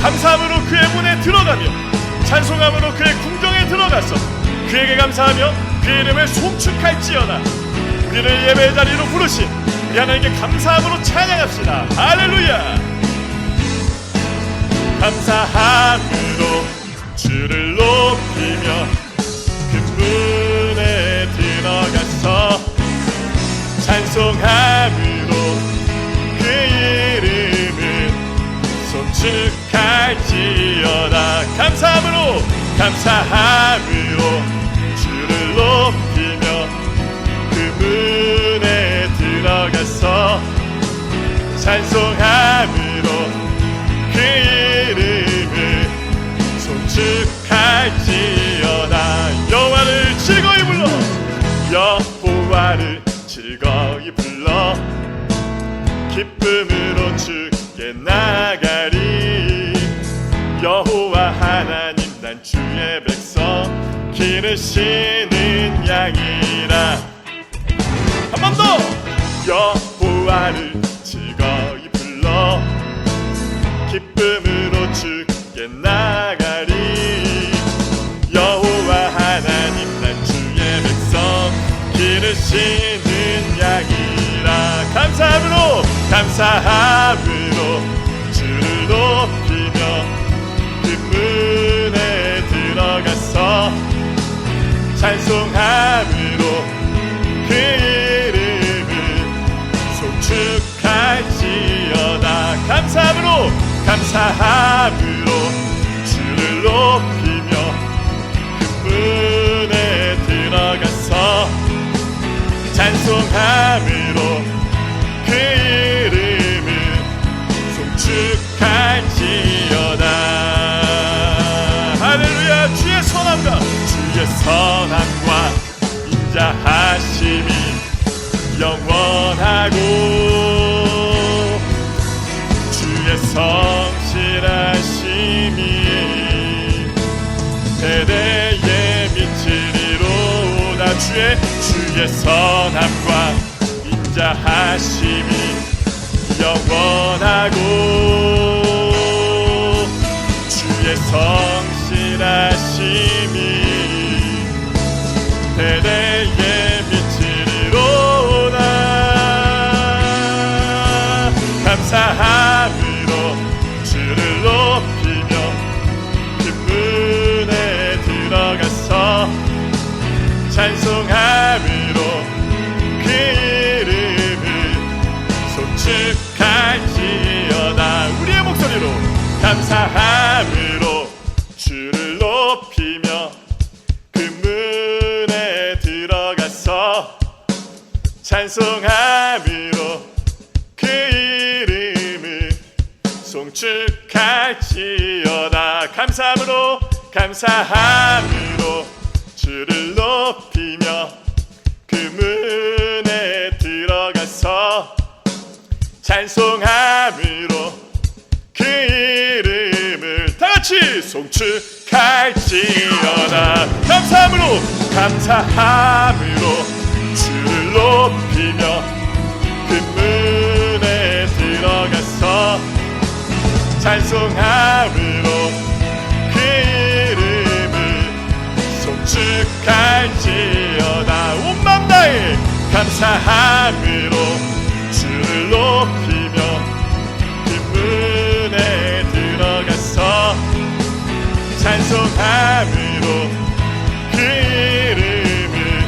감사함으로 그의 문에 들어가며 찬송함으로 그의 궁정에 들어가서 그에게 감사하며 그의 이름을 송축할지어다. 우리를 예배의 자리로 부르신 우리 하나님께 감사함으로 찬양합시다. 할렐루야. 감사함으로 주를 높이며 그 문에 들어가서 찬송함으로 그 이름을 송축할지어다. 감사함으로 주를 높이며 그 문에 들어가서 찬송함으로 그 이름을 송축할지어다. 여호와를 즐거이 불러 여호와를 즐거이 불러 기쁨으로 주께 나가리. 여호와 하나님 난 주의 백성 기르시는 양이라. 한 번 더 여호와를 즐거이 불러 기쁨으로 주께 나가리. 여호와 하나님 난 주의 백성 기르시는 양이라. 감사함으로 주를 높이며 그 문에 들어가서 찬송함으로 그 이름을 송축할지어다. 감사함으로 주를 높이며 그 문에 들어가서 찬송함으로 그 이름을 송축할지어다. 할렐루야. 주의 선함과 인자하심이 영원하고 주의 성실하심이 대대에 미치리로다. 주의 선함과 인자하심이 영원하고 주의 성실하심이 대대에 미치리로다. 감사함으로 주를 높이며 그 문에 들어가서 찬송함으로 그 이름을 송축할지어다. 우리의 목소리로 감사함으로 주를 높이며 그 문에 들어가서 찬송함으로 그 이름을 송축할지어다. 감사함으로 주를 높이며 그 문에 들어가서 찬송함으로 그 이름을 다같이 송축할지어다. 감사함으로 주를 높이며 그 문에 들어가서 찬송함으로 그 이름을 송축할지어다. 온 맘 다해 감사함으로 주를 높이며 그 문에 들어가서 찬송함으로 그 이름을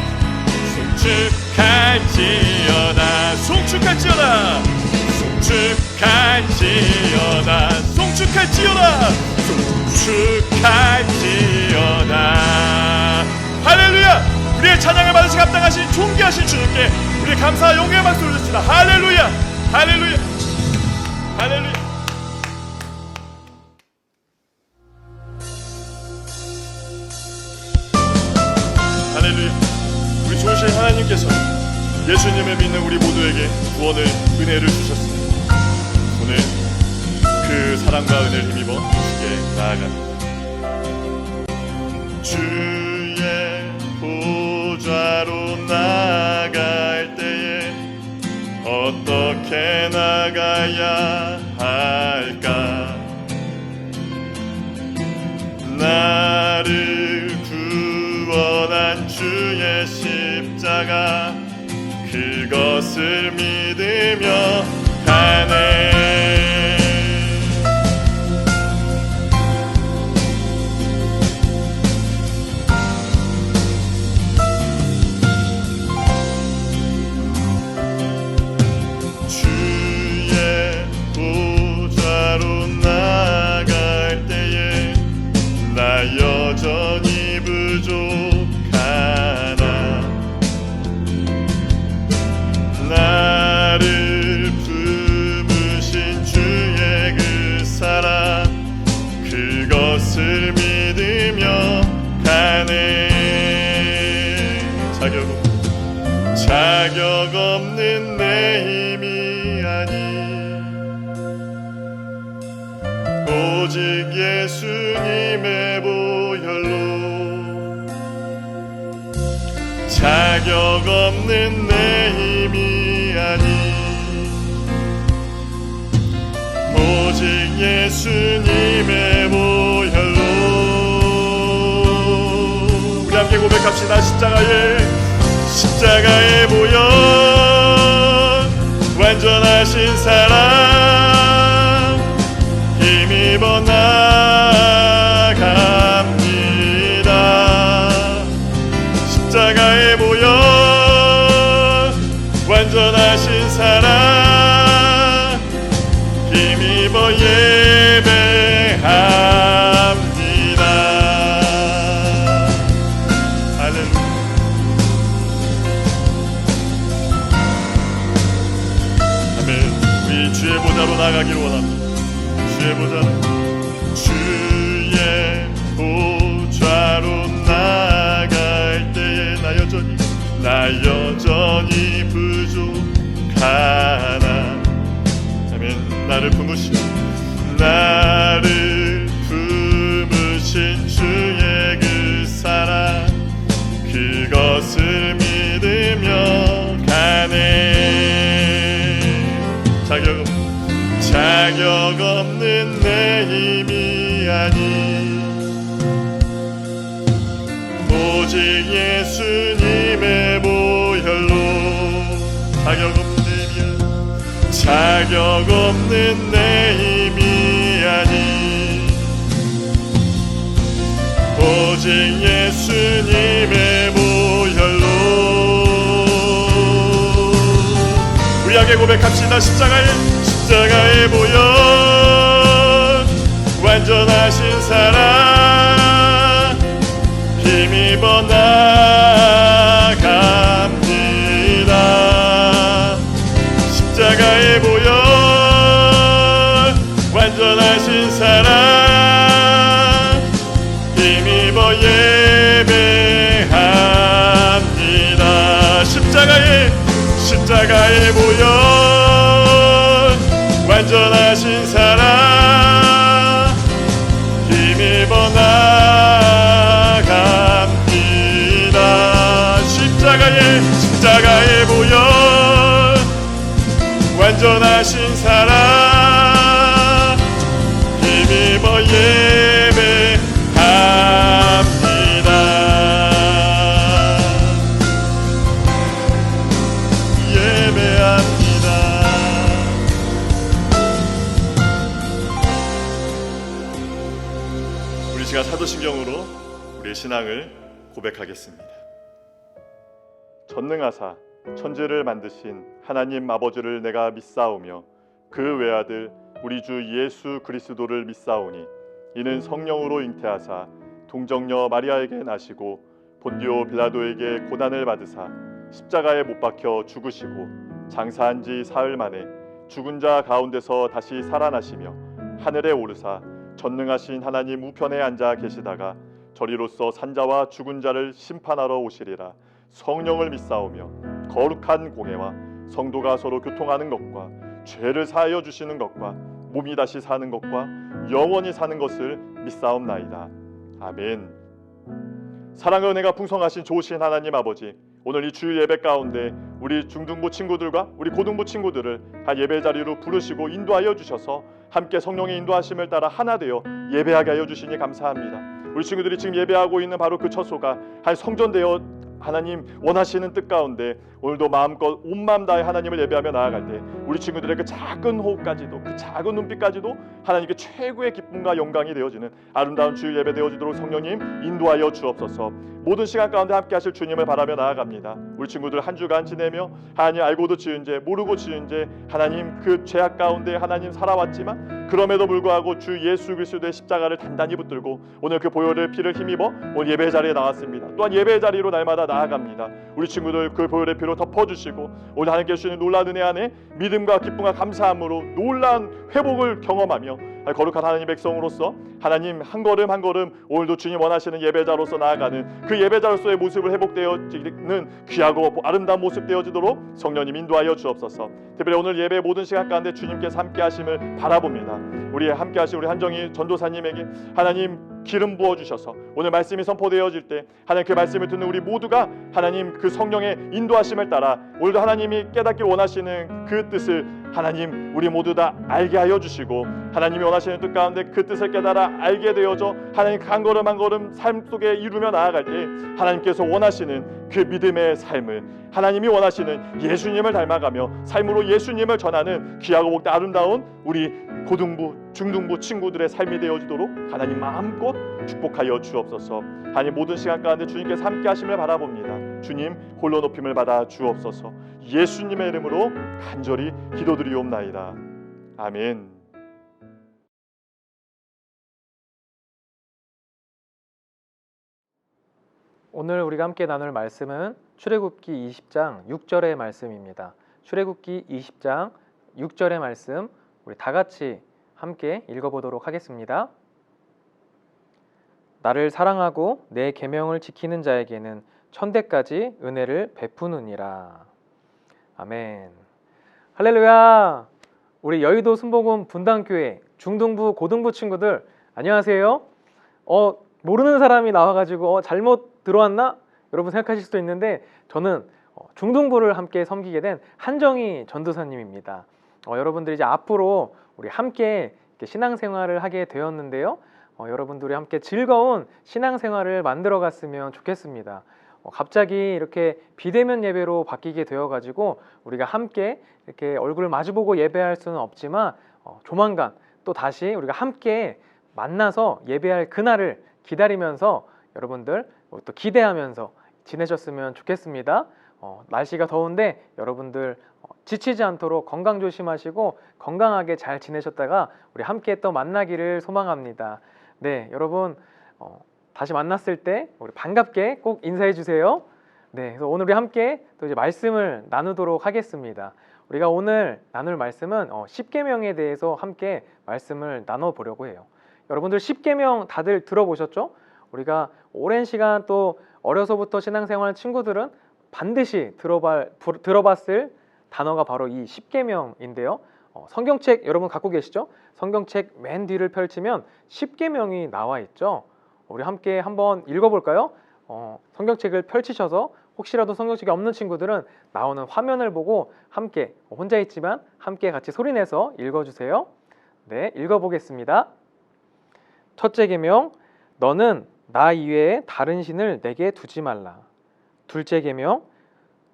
송축할지어다. 할렐루야. 우리의 찬양을 받으시 합당하신 존귀하신 주님께 우리 감사와 영광의 박수 올려주시다. 할렐루야. 할렐루야. 할렐루야. 할렐루야. 우리 좋으신 하나님께서 예수님을 믿는 우리 모두에게 구원을 은혜를 주셨습니다. 오늘 그 사랑과 은혜를 힘입어 주께 나아갑니다. 주의 보좌로 나아갈 때에 어떻게 나가야 할까? 나를 구원한 주의 십자가 그것을 믿으며 가네. 주의 보좌로 나아갈 때에 나 여전히 부족하나. 나를 품으신 주의 그 사랑 그것을 믿으며 가네. 자격 없는 내 힘이 아니 오직 예수님의 보혈로. 자격 없는 내 힘이 아니 오직 예수님의 보혈로. 우리 함께 고백합시다. 십자가의 보혈 완전하신 사랑 힘입어 나갑니다. 십자가의 보혈 완전하신 사랑 힘입어 예배합니다. 할렐루야. 우리 주의 보좌로 나가기를 원합니다. 주의 보좌로 나아갈 때에 나 여전히 부족하나. 아멘. 나를 품으신 주의 그 사랑 그것을 믿으며 가네. 자격 없는 내 힘이 아니 오직 예수님의 보혈로. 자격 없는 내 힘이 아니 오직 예수님의 보혈로. 우리 함께 고백합시다. 십자가의 보혈 완전하신 사랑 힘입어 나갑니다. 십자가의 보혈 완전하신 사랑 힘입어 예배합니다. 십자가의 보혈 완전하신 사랑 힘입어 나갑니다. 십자가의 보혈 완전하신 사랑 힘입어 예배합니다. 예배합니다. 우리 시간 사도신경으로 우리의 신앙을 고백하겠습니다. 전능하사 천지를 만드신 하나님 아버지를 내가 믿사오며 그 외아들 우리 주 예수 그리스도를 믿사오니 이는 성령으로 잉태하사 동정녀 마리아에게 나시고 본디오 빌라도에게 고난을 받으사 십자가에 못 박혀 죽으시고 장사한 지 사흘 만에 죽은 자 가운데서 다시 살아나시며 하늘에 오르사 전능하신 하나님 우편에 앉아 계시다가 저리로서 산자와 죽은 자를 심판하러 오시리라. 성령을 믿사오며 거룩한 공회와 성도가 서로 교통하는 것과 죄를 사하여 주시는 것과 몸이 다시 사는 것과 영원히 사는 것을 믿사옵나이다. 아멘. 사랑의 은혜가 풍성하신 좋으신 하나님 아버지, 오늘 이 주일 예배 가운데 우리 중등부 친구들과 우리 고등부 친구들을 한 예배 자리로 부르시고 인도하여 주셔서 함께 성령의 인도하심을 따라 하나 되어 예배하게 하여 주시니 감사합니다. 우리 친구들이 지금 예배하고 있는 바로 그 처소가 한 성전되어 하나님 원하시는 뜻 가운데 오늘도 마음껏 온 마음 다해 하나님을 예배하며 나아갈 때 우리 친구들의 그 작은 호흡까지도, 그 작은 눈빛까지도 하나님께 최고의 기쁨과 영광이 되어지는 아름다운 주일 예배 되어지도록 성령님 인도하여 주옵소서. 모든 시간 가운데 함께 하실 주님을 바라며 나아갑니다. 우리 친구들 한 주간 지내며 하나님 알고도 지은 죄, 모르고 지은 죄, 하나님 그 죄악 가운데 하나님 살아왔지만 그럼에도 불구하고 주 예수 그리스도의 십자가를 단단히 붙들고 오늘 그 보혈의 피를 힘입어 오늘 예배 자리에 나왔습니다. 또한 예배 자리로 날마다 나아갑니다. 우리 친구들 그 보혈의 피로 덮어주시고 오늘 하나님께 주시는 놀라운 은혜 안에 믿음과 기쁨과 감사함으로 놀라운 회복을 경험하며 거룩한 하나님 백성으로서 하나님 한 걸음 한 걸음 오늘도 주님 원하시는 예배자로서 나아가는 그 예배자로서의 모습을 회복되어지는 귀하고 아름다운 모습 되어지도록 성령님 인도하여 주옵소서. 특별히 오늘 예배 모든 시간 가운데 주님께서 함께 하심을 바라봅니다. 우리 함께 하신 우리 한정희 전도사님에게 하나님 기름 부어 주셔서 오늘 말씀이 선포되어질 때 하나님 그 말씀을 듣는 우리 모두가 하나님 그 성령의 인도하심을 따라 오늘도 하나님이 깨닫길 원하시는 그 뜻을 하나님 우리 모두 다 알게 하여 주시고 하나님이 원하시는 뜻 가운데 그 뜻을 깨달아 알게 되어져 하나님 한 걸음 한 걸음 삶 속에 이루며 나아갈 때 하나님께서 원하시는 그 믿음의 삶을 하나님이 원하시는 예수님을 닮아가며 삶으로 예수님을 전하는 귀하고 복된 아름다운 우리 고등부, 중등부 친구들의 삶이 되어지도록 하나님 마음껏 축복하여 주옵소서. 하나님 모든 시간 가운데 주님께서 함께 하심을 바라봅니다. 주님 홀로 높임을 받아 주옵소서. 예수님의 이름으로 간절히 기도드리옵나이다. 아멘. 오늘 우리가 함께 나눌 말씀은 출애굽기 20장 6절의 말씀입니다. 출애굽기 20장 6절의 말씀 우리 다 같이 함께 읽어보도록 하겠습니다. 나를 사랑하고 내 계명을 지키는 자에게는 천대까지 은혜를 베푸느니라. 아멘. 할렐루야. 우리 여의도 순복음 분당교회 중등부 고등부 친구들 안녕하세요. 모르는 사람이 나와가지고 잘못 들어왔나? 여러분 생각하실 수도 있는데 저는 중등부를 함께 섬기게 된 한정희 전도사님입니다. 여러분들이 이제 앞으로 우리 함께 신앙생활을 하게 되었는데요. 여러분들이 함께 즐거운 신앙생활을 만들어 갔으면 좋겠습니다. 갑자기 이렇게 비대면 예배로 바뀌게 되어가지고 우리가 함께 이렇게 얼굴을 마주보고 예배할 수는 없지만 조만간 또 다시 우리가 함께 만나서 예배할 그날을 기다리면서 여러분들 또 기대하면서 지내셨으면 좋겠습니다. 날씨가 더운데 여러분들 지치지 않도록 건강 조심하시고 건강하게 잘 지내셨다가 우리 함께 또 만나기를 소망합니다. 네, 여러분 다시 만났을 때 우리 반갑게 꼭 인사해 주세요. 네, 그래서 오늘 우리 함께 또 이제 말씀을 나누도록 하겠습니다. 우리가 오늘 나눌 말씀은 10계명에 대해서 함께 말씀을 나눠 보려고 해요. 여러분들 10계명 다들 들어보셨죠? 우리가 오랜 시간 또 어려서부터 신앙생활하는 친구들은 반드시 들어봤을 단어가 바로 이 10계명인데요. 성경책 여러분 갖고 계시죠? 성경책 맨 뒤를 펼치면 10계명이 나와 있죠. 우리 함께 한번 읽어볼까요? 성경책을 펼치셔서 혹시라도 성경책이 없는 친구들은 나오는 화면을 보고 함께 혼자 있지만 함께 같이 소리내서 읽어주세요. 네, 읽어보겠습니다. 첫째 계명, 너는 나 이외에 다른 신을 내게 두지 말라. 둘째 계명,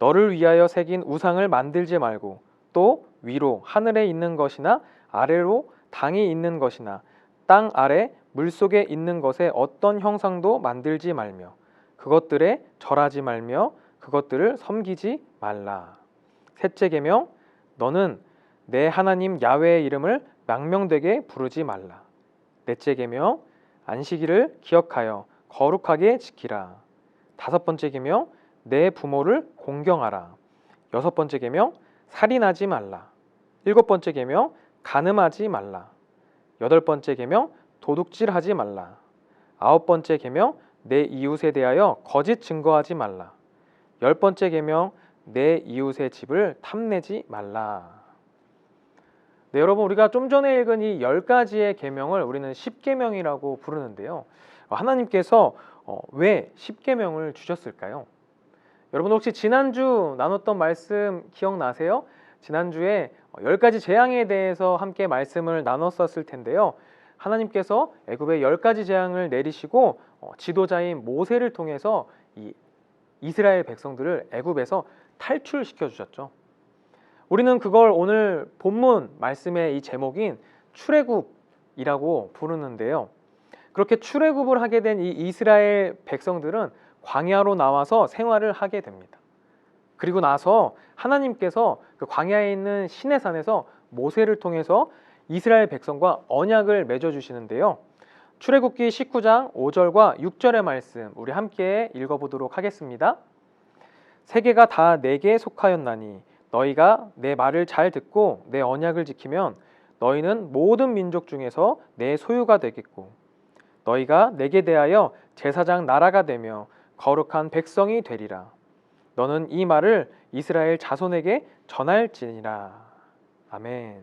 너를 위하여 새긴 우상을 만들지 말고 또 위로 하늘에 있는 것이나 아래로 땅이 있는 것이나 땅 아래 물속에 있는 것에 어떤 형상도 만들지 말며 그것들에 절하지 말며 그것들을 섬기지 말라. 셋째 계명, 너는 내 하나님 야훼의 이름을 망명되게 부르지 말라. 넷째 계명, 안식일을 기억하여 거룩하게 지키라. 다섯 번째 계명, 내 부모를 공경하라. 여섯 번째 계명, 살인하지 말라. 일곱 번째 계명, 간음하지 말라. 여덟 번째 계명, 도둑질하지 말라. 아홉 번째 계명, 내 이웃에 대하여 거짓 증거하지 말라. 열 번째 계명, 내 이웃의 집을 탐내지 말라. 네, 여러분 우리가 좀 전에 읽은 이 10가지의 계명을 우리는 10계명이라고 부르는데요. 하나님께서 왜 10계명을 주셨을까요? 여러분 혹시 지난주 나눴던 말씀 기억나세요? 지난주에 10가지 재앙에 대해서 함께 말씀을 나눴었을 텐데요. 하나님께서 애굽에 10가지 재앙을 내리시고 지도자인 모세를 통해서 이 이스라엘 백성들을 애굽에서 탈출시켜 주셨죠. 우리는 그걸 오늘 본문 말씀의 이 제목인 출애굽이라고 부르는데요. 그렇게 출애굽을 하게 된 이 이스라엘 백성들은 광야로 나와서 생활을 하게 됩니다. 그리고 나서 하나님께서 그 광야에 있는 시내산에서 모세를 통해서 이스라엘 백성과 언약을 맺어 주시는데요. 출애굽기 19장 5절과 6절의 말씀 우리 함께 읽어보도록 하겠습니다. 세계가 다 내게 속하였나니 너희가 내 말을 잘 듣고 내 언약을 지키면 너희는 모든 민족 중에서 내 소유가 되겠고 너희가 내게 대하여 제사장 나라가 되며 거룩한 백성이 되리라. 너는 이 말을 이스라엘 자손에게 전할지니라. 아멘.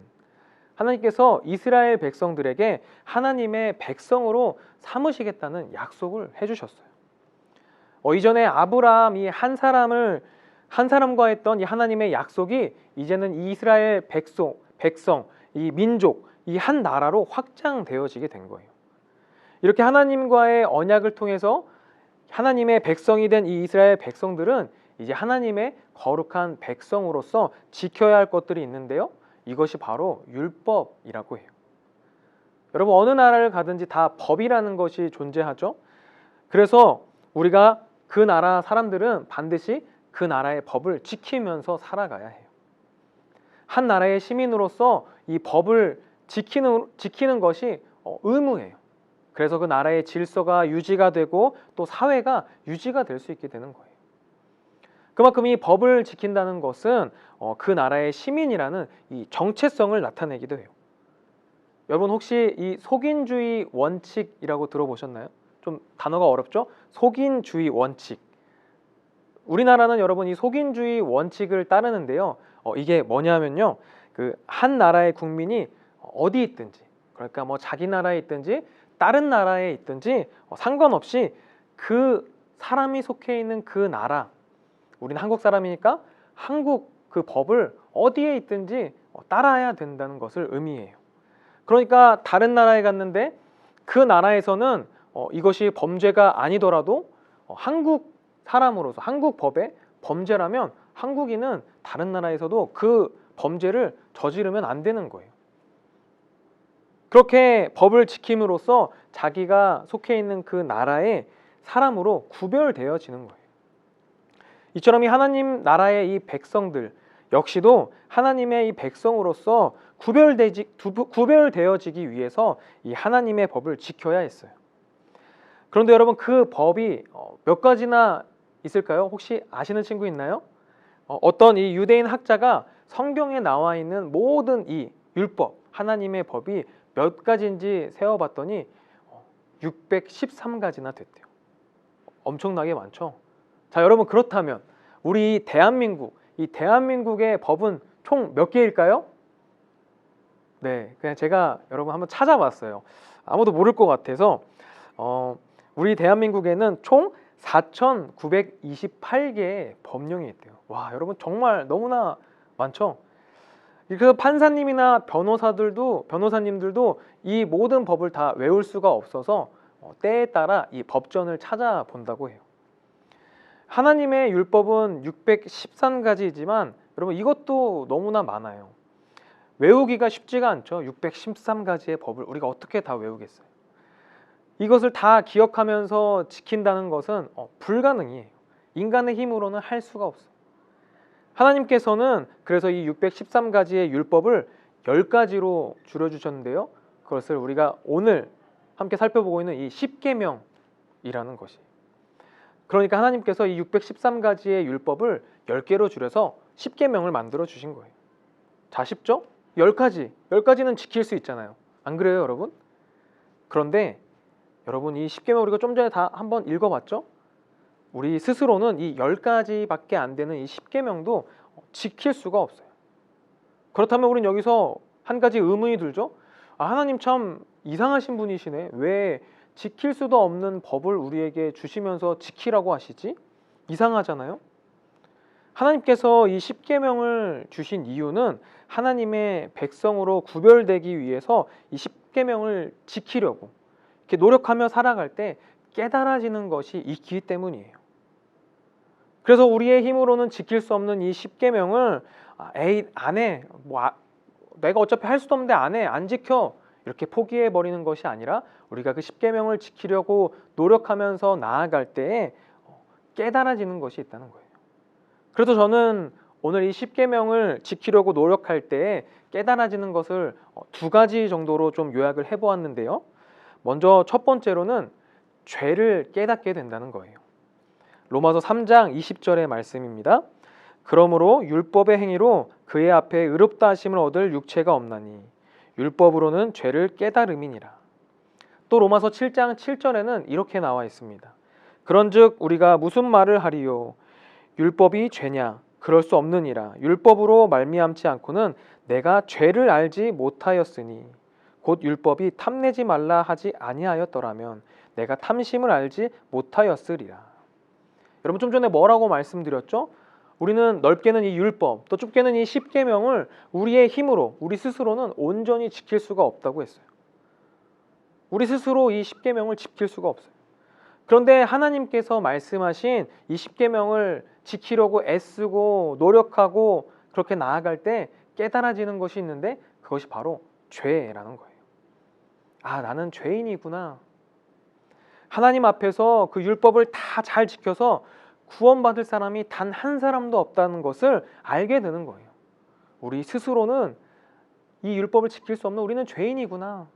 하나님께서 이스라엘 백성들에게 하나님의 백성으로 삼으시겠다는 약속을 해주셨어요. 이전에 아브라함이 한 사람과 했던 이 하나님의 약속이 이제는 이 이스라엘 백성, 이 민족, 이 한 나라로 확장되어지게 된 거예요. 이렇게 하나님과의 언약을 통해서 하나님의 백성이 된 이 이스라엘 백성들은 이제 하나님의 거룩한 백성으로서 지켜야 할 것들이 있는데요. 이것이 바로 율법이라고 해요. 여러분 어느 나라를 가든지 다 법이라는 것이 존재하죠. 그래서 우리가 그 나라 사람들은 반드시 그 나라의 법을 지키면서 살아가야 해요. 한 나라의 시민으로서 이 법을 지키는 것이 의무예요. 그래서 그 나라의 질서가 유지가 되고 또 사회가 유지가 될 수 있게 되는 거예요. 그만큼 이 법을 지킨다는 것은 그 나라의 시민이라는 이 정체성을 나타내기도 해요. 여러분 혹시 이 속인주의 원칙이라고 들어보셨나요? 좀 단어가 어렵죠? 속인주의 원칙. 우리나라는 여러분 이 속인주의 원칙을 따르는데요. 이게 뭐냐면요. 그 한 나라의 국민이 어디 있든지, 그러니까 뭐 자기 나라에 있든지 다른 나라에 있든지 상관없이 그 사람이 속해 있는 그 나라, 우리는 한국 사람이니까 한국 그 법을 어디에 있든지 따라야 된다는 것을 의미해요. 그러니까 다른 나라에 갔는데 그 나라에서는 이것이 범죄가 아니더라도 한국 사람으로서 한국 법의 범죄라면 한국인은 다른 나라에서도 그 범죄를 저지르면 안 되는 거예요. 그렇게 법을 지킴으로써 자기가 속해 있는 그 나라의 사람으로 구별되어지는 거예요. 이처럼 이 하나님 나라의 이 백성들 역시도 하나님의 이 백성으로서 구별되어지기 위해서 이 하나님의 법을 지켜야 했어요. 그런데 여러분 그 법이 몇 가지나 있을까요? 혹시 아시는 친구 있나요? 어떤 이 유대인 학자가 성경에 나와 있는 모든 이 율법, 하나님의 법이 몇 가지인지 세어봤더니 613가지나 됐대요. 엄청나게 많죠? 자, 여러분 그렇다면 우리 이 대한민국의 법은 총 몇 개일까요? 네, 그냥 제가 여러분 한번 찾아봤어요. 아무도 모를 것 같아서 우리 대한민국에는 총 4,928개의 법령이 있대요. 와, 여러분 정말 너무나 많죠? 그 판사님이나 변호사님들도 이 모든 법을 다 외울 수가 없어서 때에 따라 이 법전을 찾아본다고 해요. 하나님의 율법은 613가지이지만 여러분 이것도 너무나 많아요. 외우기가 쉽지가 않죠. 613가지의 법을 우리가 어떻게 다 외우겠어요? 이것을 다 기억하면서 지킨다는 것은 불가능이에요. 인간의 힘으로는 할 수가 없어요. 하나님께서는 그래서 이 613가지의 율법을 10가지로 줄여주셨는데요. 그것을 우리가 오늘 함께 살펴보고 있는 이 10계명이라는 것이. 그러니까 하나님께서 이 613가지의 율법을 10개로 줄여서 10계명을 만들어 주신 거예요. 자, 쉽죠? 10가지는 지킬 수 있잖아요. 안 그래요, 여러분? 그런데 여러분 이 10계명 우리가 좀 전에 다 한번 읽어봤죠? 우리 스스로는 이 10가지밖에 안 되는 이 10계명도 지킬 수가 없어요. 그렇다면 우리는 여기서 한 가지 의문이 들죠? 하나님 참 이상하신 분이시네. 왜 지킬 수도 없는 법을 우리에게 주시면서 지키라고 하시지? 이상하잖아요. 하나님께서 이 10계명을 주신 이유는 하나님의 백성으로 구별되기 위해서 이 10계명을 지키려고 이렇게 노력하며 살아갈 때 깨달아지는 것이 있기 때문이에요. 그래서 우리의 힘으로는 지킬 수 없는 이 십계명을 에이 안 해, 내가 어차피 할 수도 없는데 안 해, 안 지켜 이렇게 포기해 버리는 것이 아니라 우리가 그 십계명을 지키려고 노력하면서 나아갈 때에 깨달아지는 것이 있다는 거예요. 그래서 저는 오늘 이 십계명을 지키려고 노력할 때에 깨달아지는 것을 두 가지 정도로 좀 요약을 해보았는데요. 먼저 첫 번째로는 죄를 깨닫게 된다는 거예요. 로마서 3장 20절의 말씀입니다. 그러므로 율법의 행위로 그의 앞에 의롭다 하심을 얻을 육체가 없나니 율법으로는 죄를 깨달음이니라. 또 로마서 7장 7절에는 이렇게 나와 있습니다. 그런즉 우리가 무슨 말을 하리요? 율법이 죄냐? 그럴 수 없느니라. 율법으로 말미암지 않고는 내가 죄를 알지 못하였으니 곧 율법이 탐내지 말라 하지 아니하였더라면 내가 탐심을 알지 못하였으리라. 여러분 좀 전에 뭐라고 말씀드렸죠? 우리는 넓게는 이 율법, 또 좁게는 이 십계명을 우리의 힘으로, 우리 스스로는 온전히 지킬 수가 없다고 했어요. 우리 스스로 이 십계명을 지킬 수가 없어요. 그런데 하나님께서 말씀하신 이 십계명을 지키려고 애쓰고 노력하고 그렇게 나아갈 때 깨달아지는 것이 있는데 그것이 바로 죄라는 거예요. 아, 나는 죄인이구나. 하나님 앞에서 그 율법을 다 잘 지켜서 구원받을 사람이 단 한 사람도 없다는 것을 알게 되는 거예요. 우리 스스로는 이 율법을 지킬 수 없는 우리는 죄인이구나.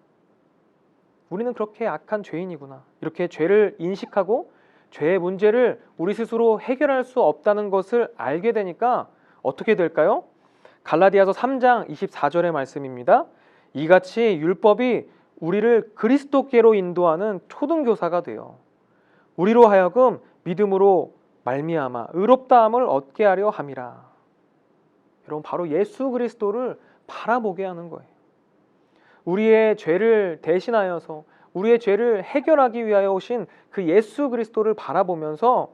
우리는 그렇게 악한 죄인이구나. 이렇게 죄를 인식하고 죄의 문제를 우리 스스로 해결할 수 없다는 것을 알게 되니까 어떻게 될까요? 갈라디아서 3장 24절의 말씀입니다. 이같이 율법이 우리를 그리스도께로 인도하는 초등교사가 되어 우리로 하여금 믿음으로 말미암아 의롭다함을 얻게 하려 함이라. 여러분 바로 예수 그리스도를 바라보게 하는 거예요. 우리의 죄를 대신하여서 우리의 죄를 해결하기 위하여 오신 그 예수 그리스도를 바라보면서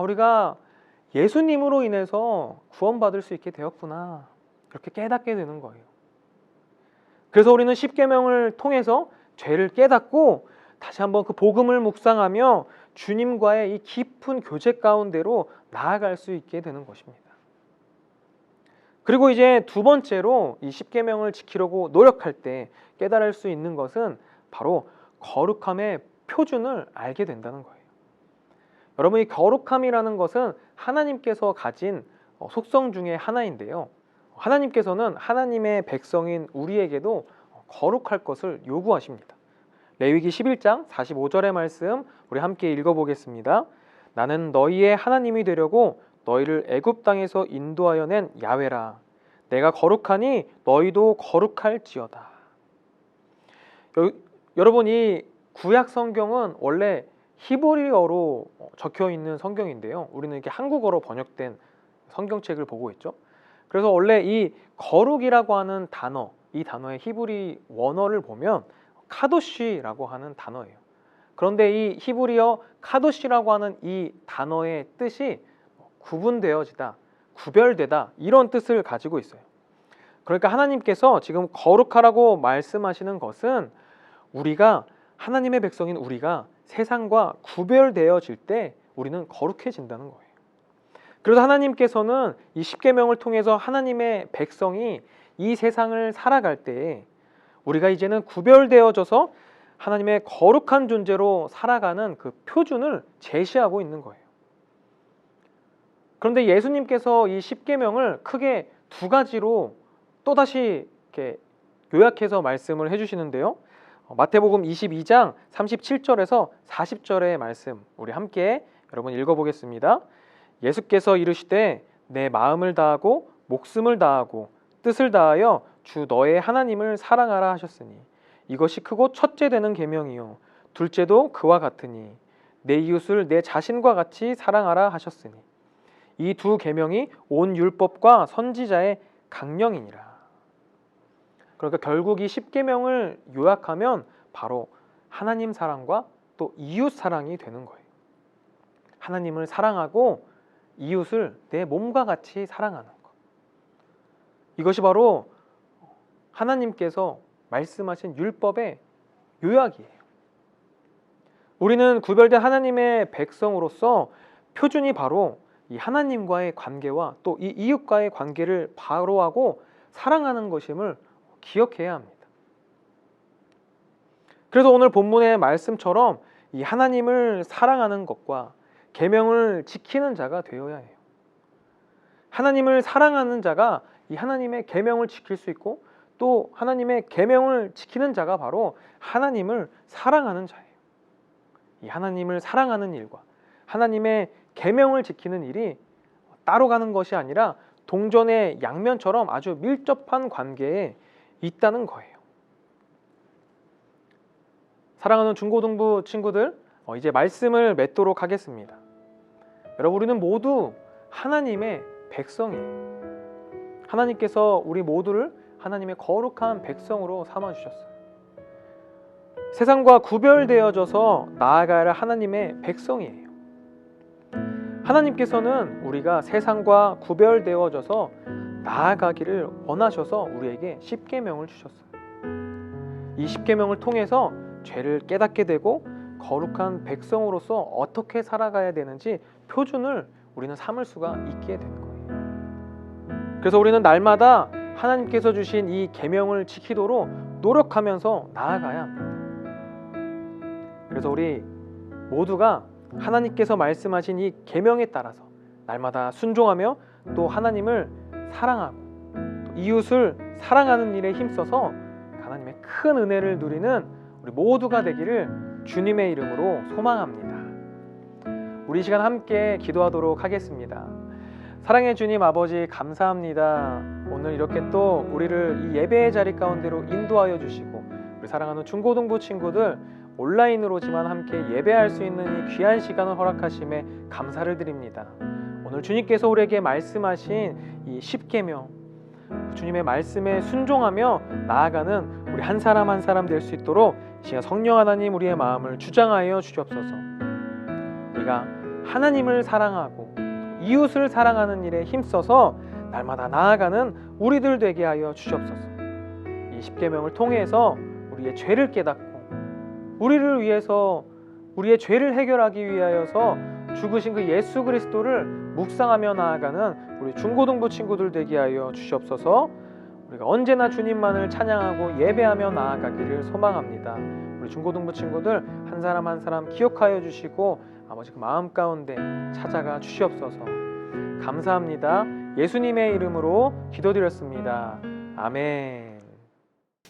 우리가 예수님으로 인해서 구원받을 수 있게 되었구나. 그렇게 깨닫게 되는 거예요. 그래서 우리는 십계명을 통해서 죄를 깨닫고 다시 한번 그 복음을 묵상하며 주님과의 이 깊은 교제 가운데로 나아갈 수 있게 되는 것입니다. 그리고 이제 두 번째로 이 십계명을 지키려고 노력할 때 깨달을 수 있는 것은 바로 거룩함의 표준을 알게 된다는 거예요. 여러분, 이 거룩함이라는 것은 하나님께서 가진 속성 중에 하나인데요. 하나님께서는 하나님의 백성인 우리에게도 거룩할 것을 요구하십니다. 레위기 11장 45절의 말씀 우리 함께 읽어보겠습니다. 나는 너희의 하나님이 되려고 너희를 애굽 땅에서 인도하여 낸 야훼라. 내가 거룩하니 너희도 거룩할지어다. 여러분, 이 구약 성경은 원래 히브리어로 적혀 있는 성경인데요. 우리는 이렇게 한국어로 번역된 성경책을 보고 있죠. 그래서 원래 이 거룩이라고 하는 단어, 이 단어의 히브리 원어를 보면 카도시라고 하는 단어예요. 그런데 이 히브리어 카도시라고 하는 이 단어의 뜻이 구분되어지다, 구별되다 이런 뜻을 가지고 있어요. 그러니까 하나님께서 지금 거룩하라고 말씀하시는 것은 우리가 하나님의 백성인 우리가 세상과 구별되어질 때 우리는 거룩해진다는 거예요. 그래서 하나님께서는 이 십계명을 통해서 하나님의 백성이 이 세상을 살아갈 때 우리가 이제는 구별되어져서 하나님의 거룩한 존재로 살아가는 그 표준을 제시하고 있는 거예요. 그런데 예수님께서 이 십계명을 크게 두 가지로 또다시 이렇게 요약해서 말씀을 해주시는데요. 마태복음 22장 37절에서 40절의 말씀 우리 함께 여러분 읽어보겠습니다. 예수께서 이르시되 내 마음을 다하고 목숨을 다하고 뜻을 다하여 주 너의 하나님을 사랑하라 하셨으니 이것이 크고 첫째 되는 계명이요 둘째도 그와 같으니 내 이웃을 내 자신과 같이 사랑하라 하셨으니 이 두 계명이 온 율법과 선지자의 강령이니라. 그러니까 결국 이 십계명을 요약하면 바로 하나님 사랑과 또 이웃 사랑이 되는 거예요. 하나님을 사랑하고 이웃을 내 몸과 같이 사랑하는 것. 이것이 바로 하나님께서 말씀하신 율법의 요약이에요. 우리는 구별된 하나님의 백성으로서 표준이 바로 이 하나님과의 관계와 또 이 이웃과의 관계를 바로하고 사랑하는 것임을 기억해야 합니다. 그래서 오늘 본문의 말씀처럼 이 하나님을 사랑하는 것과 계명을 지키는 자가 되어야 해요. 하나님을 사랑하는 자가 이 하나님의 계명을 지킬 수 있고 또 하나님의 계명을 지키는 자가 바로 하나님을 사랑하는 자예요. 이 하나님을 사랑하는 일과 하나님의 계명을 지키는 일이 따로 가는 것이 아니라 동전의 양면처럼 아주 밀접한 관계에 있다는 거예요. 사랑하는 중고등부 친구들, 이제 말씀을 맺도록 하겠습니다. 여러분, 우리는 모두 하나님의 백성이에요. 하나님께서 우리 모두를 하나님의 거룩한 백성으로 삼아주셨어요. 세상과 구별되어져서 나아가야 할 하나님의 백성이에요. 하나님께서는 우리가 세상과 구별되어져서 나아가기를 원하셔서 우리에게 십계명을 주셨어요. 이 십계명을 통해서 죄를 깨닫게 되고 거룩한 백성으로서 어떻게 살아가야 되는지 표준을 우리는 삼을 수가 있게 된 거예요. 그래서 우리는 날마다 하나님께서 주신 이 계명을 지키도록 노력하면서 나아가야 합니다. 그래서 우리 모두가 하나님께서 말씀하신 이 계명에 따라서 날마다 순종하며 또 하나님을 사랑하고 또 이웃을 사랑하는 일에 힘써서 하나님의 큰 은혜를 누리는 우리 모두가 되기를 주님의 이름으로 소망합니다. 우리 이 시간 함께 기도하도록 하겠습니다. 사랑의 주님 아버지, 감사합니다. 오늘 이렇게 또 우리를 이 예배의 자리 가운데로 인도하여 주시고 우리 사랑하는 중고등부 친구들 온라인으로지만 함께 예배할 수 있는 이 귀한 시간을 허락하심에 감사를 드립니다. 오늘 주님께서 우리에게 말씀하신 이 십계명, 주님의 말씀에 순종하며 나아가는 우리 한 사람 한 사람 될 수 있도록 이 시간 성령 하나님 우리의 마음을 주장하여 주시옵소서. 우리가 하나님을 사랑하고 이웃을 사랑하는 일에 힘써서 날마다 나아가는 우리들 되게 하여 주시옵소서. 이 십계명을 통해서 우리의 죄를 깨닫고 우리를 위해서 우리의 죄를 해결하기 위하여서 죽으신 그 예수 그리스도를 묵상하며 나아가는 우리 중고등부 친구들 되게 하여 주시옵소서. 우리가 언제나 주님만을 찬양하고 예배하며 나아가기를 소망합니다. 우리 중고등부 친구들 한 사람 한 사람 기억하여 주시고 아버지 그 마음 가운데 찾아가 주시옵소서. 감사합니다. 예수님의 이름으로 기도드렸습니다. 아멘.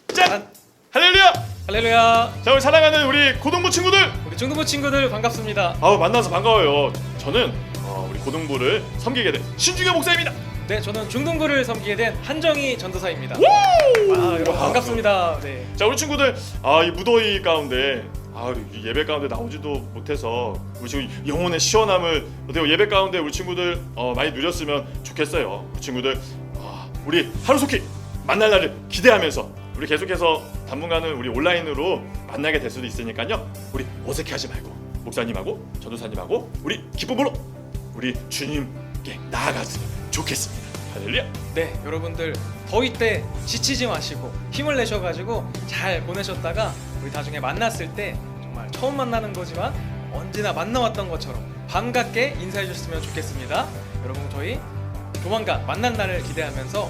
짠! 할렐루야! 할렐루야. 자, 우리 사랑하는 우리 고등부 친구들, 우리 중등부 친구들 반갑습니다. 만나서 반가워요. 저는 우리 고등부를 섬기게 된 신중현 목사입니다. 네, 저는 중등부를 섬기게 된 한정희 전도사입니다. 여러분 반갑습니다. 네. 자, 우리 친구들 이 무더위 가운데 이 예배 가운데 나오지도 못해서 우리 지금 영혼의 시원함을 어때요? 예배 가운데 우리 친구들 많이 누렸으면 좋겠어요. 우리 친구들 우리 하루속히 만날 날을 기대하면서 우리 계속해서 당분간은 우리 온라인으로 만나게 될 수도 있으니까요. 우리 어색해하지 말고 목사님하고 전도사님하고 우리 기쁨으로 우리 주님께 나아갔으면 좋겠습니다. 할렐루야. 네, 여러분들 더위 때 지치지 마시고 힘을 내셔가지고 잘 보내셨다가 우리 나중에 만났을 때 정말 처음 만나는 거지만 언제나 만나왔던 것처럼 반갑게 인사해 주셨으면 좋겠습니다. 여러분, 저희 조만간 만난 날을 기대하면서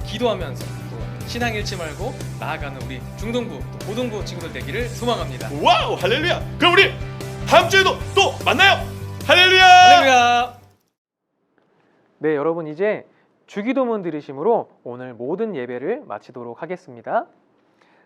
기도하면서 또 신앙 잃지 말고 나아가는 우리 중등부 또 고등부 친구들 되기를 소망합니다. 와우, 할렐루야. 그럼 우리 다음 주에도 또 만나요. 할렐루야. 할렐루야. 네, 여러분 이제 주기도문 드리심으로 오늘 모든 예배를 마치도록 하겠습니다.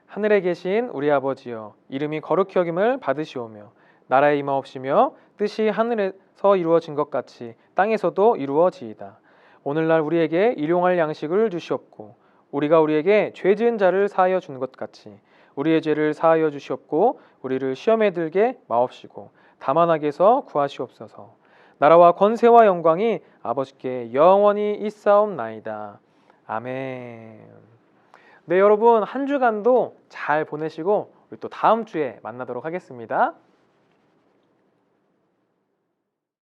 하늘에 계신 우리 아버지여, 이름이 거룩히 여김을 받으시오며 나라의 임하옵시며 뜻이 하늘에서 이루어진 것 같이 땅에서도 이루어지이다. 오늘날 우리에게 일용할 양식을 주시옵고 우리가 우리에게 죄 지은 자를 사하여 준 것 같이 우리의 죄를 사하여 주시옵고 우리를 시험에 들게 마옵시고 다만 악에서 구하시옵소서. 나라와 권세와 영광이 아버지께 영원히 있사옵나이다. 아멘. 네, 여러분 한 주간도 잘 보내시고 우리 또 다음 주에 만나도록 하겠습니다.